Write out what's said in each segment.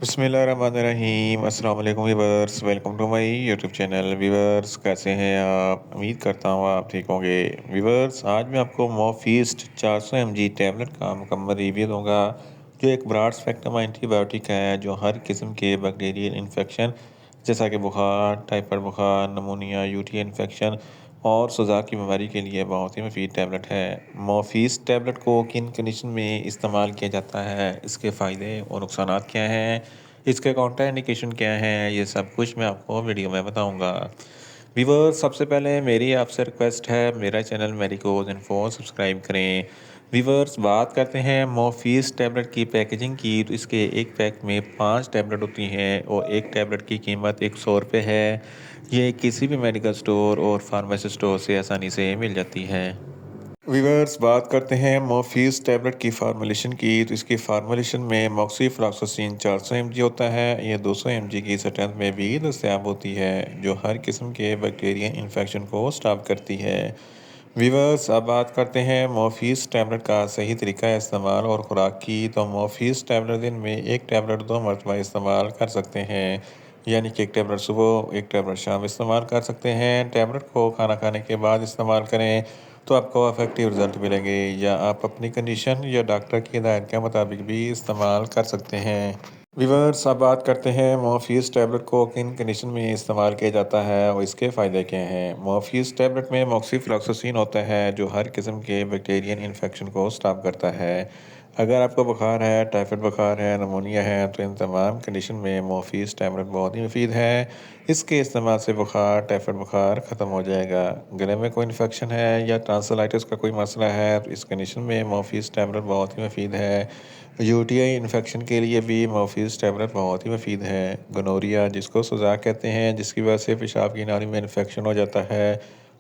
بسم اللہ الرحمن الرحیم۔ السلام علیکم viewers, welcome to my YouTube channel. Viewers کیسے ہیں آپ؟ امید کرتا ہوں آپ ٹھیک ہوں گے۔ ویورس آج میں آپ کو موفیسٹ 400 mg ٹیبلٹ کا مکمل ریویو دوں گا، جو ایک براڈ اسپیکٹرم اینٹی بایوٹک ہے جو ہر قسم کے بیکٹیریل انفیکشن جیسا کہ بخار، ٹائفائڈ بخار، نمونیا، یوٹی انفیکشن اور سوزا کی بیماری کے لیے بہت ہی مفید ٹیبلٹ ہے۔ موفیس ٹیبلٹ کو کن کنڈیشن میں استعمال کیا جاتا ہے، اس کے فائدے اور نقصانات کیا ہیں، اس کے کاؤنٹر انڈیکیشن کیا ہیں، یہ سب کچھ میں آپ کو ویڈیو میں بتاؤں گا۔ ویورز سب سے پہلے میری آپ سے ریکویسٹ ہے، میرا چینل میریکوز انفو سبسکرائب کریں۔ ویورز بات کرتے ہیں موفیس ٹیبلٹ کی پیکیجنگ کی، تو اس کے ایک پیک میں 5 ٹیبلٹ ہوتی ہیں اور ایک ٹیبلٹ کی قیمت 100 روپے ہے۔ یہ کسی بھی میڈیکل سٹور اور فارمیسی سٹور سے آسانی سے مل جاتی ہے۔ ویورز بات کرتے ہیں موفیس ٹیبلٹ کی فارمولیشن کی، تو اس کی فارمولیشن میں موکسی فلاکساسین 400 mg ہوتا ہے۔ یہ 200 mg کی اسٹرینتھ میں بھی دستیاب ہوتی ہے، جو ہر قسم کے بیکٹیرین انفیکشن کو سٹاپ کرتی ہے۔ ویورز اب بات کرتے ہیں موفیس ٹیبلٹ کا صحیح طریقہ استعمال اور خوراک کی، تو موفیس ٹیبلٹ دن میں ایک ٹیبلٹ 2 مرتبہ استعمال کر سکتے ہیں، یعنی کہ ایک ٹیبلٹ صبح ایک ٹیبلٹ شام استعمال کر سکتے ہیں۔ ٹیبلٹ کو کھانا کھانے کے بعد استعمال کریں تو آپ کو افیکٹیو رزلٹ ملیں گے، یا آپ اپنی کنڈیشن یا ڈاکٹر کی ہدایت کے مطابق بھی استعمال کر سکتے ہیں۔ ویورز اب بات کرتے ہیں موفیس ٹیبلٹ کو کن کنڈیشن میں استعمال کیا جاتا ہے اور اس کے فائدے کیا ہیں۔ موفیس ٹیبلٹ میں موکسی فلاکساسین ہوتا ہے، جو ہر قسم کے بیکٹیرین انفیکشن کو سٹاپ کرتا ہے۔ اگر آپ کو بخار ہے، ٹائفائڈ بخار ہے، نمونیا ہے، تو ان تمام کنڈیشن میں موفیس ٹیبلٹ بہت ہی مفید ہے۔ اس کے استعمال سے بخار، ٹائفائڈ بخار ختم ہو جائے گا۔ گلے میں کوئی انفیکشن ہے یا ٹانسلائٹس کا کوئی مسئلہ ہے، تو اس کنڈیشن میں موفیس ٹیبلٹ بہت ہی مفید ہے۔ یو ٹی آئی انفیکشن کے لیے بھی موفیس ٹیبلٹ بہت ہی مفید ہے۔ گنوریا جس کو سوزا کہتے ہیں، جس کی وجہ سے پیشاب کی نالی میں انفیکشن ہو جاتا ہے،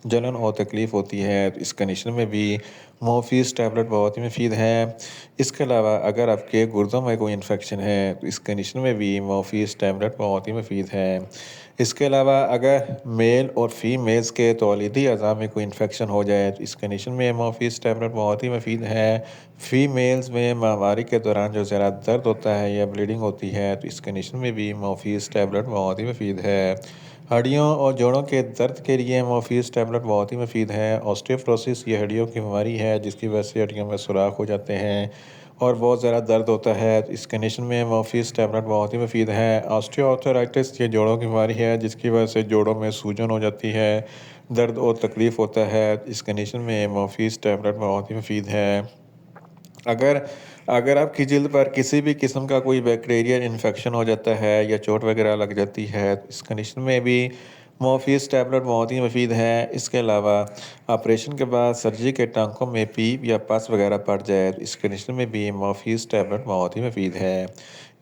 جلن اور تکلیف ہوتی ہے، تو اس کنڈیشن میں بھی موفیس ٹیبلٹ بہت ہی مفید ہے۔ اس کے علاوہ اگر آپ کے گردوں میں کوئی انفیکشن ہے، تو اس کنڈیشن میں بھی موفیس ٹیبلٹ بہت ہی مفید ہے۔ اس کے علاوہ اگر میل اور فیمیلز کے تولیدی اعضاء میں کوئی انفیکشن ہو جائے، تو اس کنڈیشن میں موفیس ٹیبلٹ بہت ہی مفید ہے۔ فیمیلز میں ماہواری کے دوران جو زیادہ درد ہوتا ہے یا بلیڈنگ ہوتی ہے، تو اس کنڈیشن میں بھی موفیس ٹیبلٹ بہت ہی مفید ہے۔ ہڈیوں اور جوڑوں کے درد کے لیے موفیس ٹیبلٹ بہت ہی مفید ہے۔ آسٹیوپروسس یہ ہڈیوں کی بیماری ہے جس کی وجہ سے ہڈیوں میں سوراخ ہو جاتے ہیں اور بہت زیادہ درد ہوتا ہے، تو اس کنڈیشن میں موفیس ٹیبلٹ بہت ہی مفید ہے۔ آسٹیو آرتھرائٹس یہ جوڑوں کی بیماری ہے جس کی وجہ سے جوڑوں میں سوجن ہو جاتی ہے، درد اور تکلیف ہوتا ہے، اس کنڈیشن میں موفیس ٹیبلٹ بہت ہی مفید ہے۔ اگر آپ کی جلد پر کسی بھی قسم کا کوئی بیکٹیریل انفیکشن ہو جاتا ہے یا چوٹ وغیرہ لگ جاتی ہے، تو اس کنڈیشن میں بھی موفیس ٹیبلٹ بہت ہی مفید ہے۔ اس کے علاوہ آپریشن کے بعد سرجری کے ٹانکوں میں پیپ یا پس وغیرہ پڑ جائے، تو اس کنڈیشن میں بھی موفیس ٹیبلٹ بہت ہی مفید ہے۔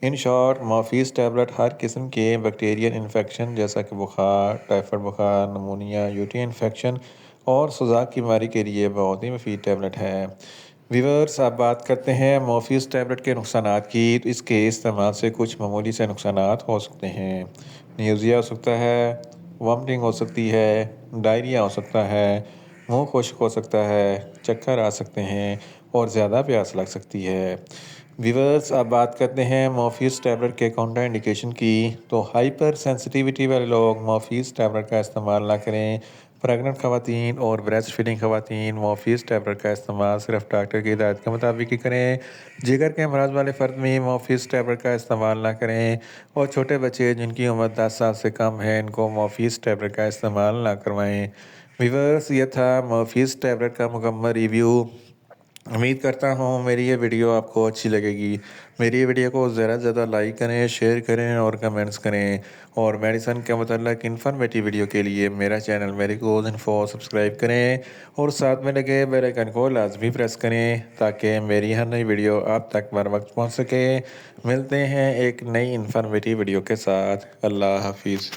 ان شارٹ موفیس ٹیبلٹ ہر قسم کے بیکٹیریل انفیکشن جیسا کہ بخار، ٹائفائڈ بخار، نمونیا، یوٹی انفیکشن اور سوزا کی بیماری کے لیے بہت ہی مفید ٹیبلٹ ہے۔ ویورز اب بات کرتے ہیں موفیس ٹیبلٹ کے نقصانات کی، تو اس کے استعمال سے کچھ معمولی سے نقصانات ہو سکتے ہیں۔ نیوزیا ہو سکتا ہے، وامٹنگ ہو سکتی ہے، ڈائریا ہو سکتا ہے، منہ خشک ہو سکتا ہے، چکر آ سکتے ہیں اور زیادہ پیاس لگ سکتی ہے۔ ویورز اب بات کرتے ہیں موفیس ٹیبلٹ کے کاؤنٹر انڈیکیشن کی، تو ہائپر سینسٹیویٹی والے لوگ موفیس ٹیبلٹ کا استعمال نہ کریں۔ پریگننٹ خواتین اور بریسٹ فیڈنگ خواتین موفیس ٹیبلٹ کا استعمال صرف ڈاکٹر کی ہدایت کے مطابق ہی کریں۔ جگر کے امراض والے فرد میں موفیس ٹیبلٹ کا استعمال نہ کریں، اور چھوٹے بچے جن کی عمر 10 سال سے کم ہے ان کو موفیس ٹیبلٹ کا استعمال نہ کروائیں۔ ویورز یہ تھا موفیس ٹیبلٹ کا مکمل ریویو۔ امید کرتا ہوں میری یہ ویڈیو آپ کو اچھی لگے گی۔ میری یہ ویڈیو کو زیادہ سے زیادہ لائک کریں، شیئر کریں اور کمنٹس کریں، اور میڈیسن کے متعلق انفارمیٹیو ویڈیو کے لیے میرا چینل میریکوز انفو سبسکرائب کریں اور ساتھ میں لگے بیل آئیکن کو لازمی پریس کریں تاکہ میری ہر نئی ویڈیو آپ تک بر وقت پہنچ سکے۔ ملتے ہیں ایک نئی انفارمیٹیو ویڈیو کے ساتھ۔ اللہ حافظ۔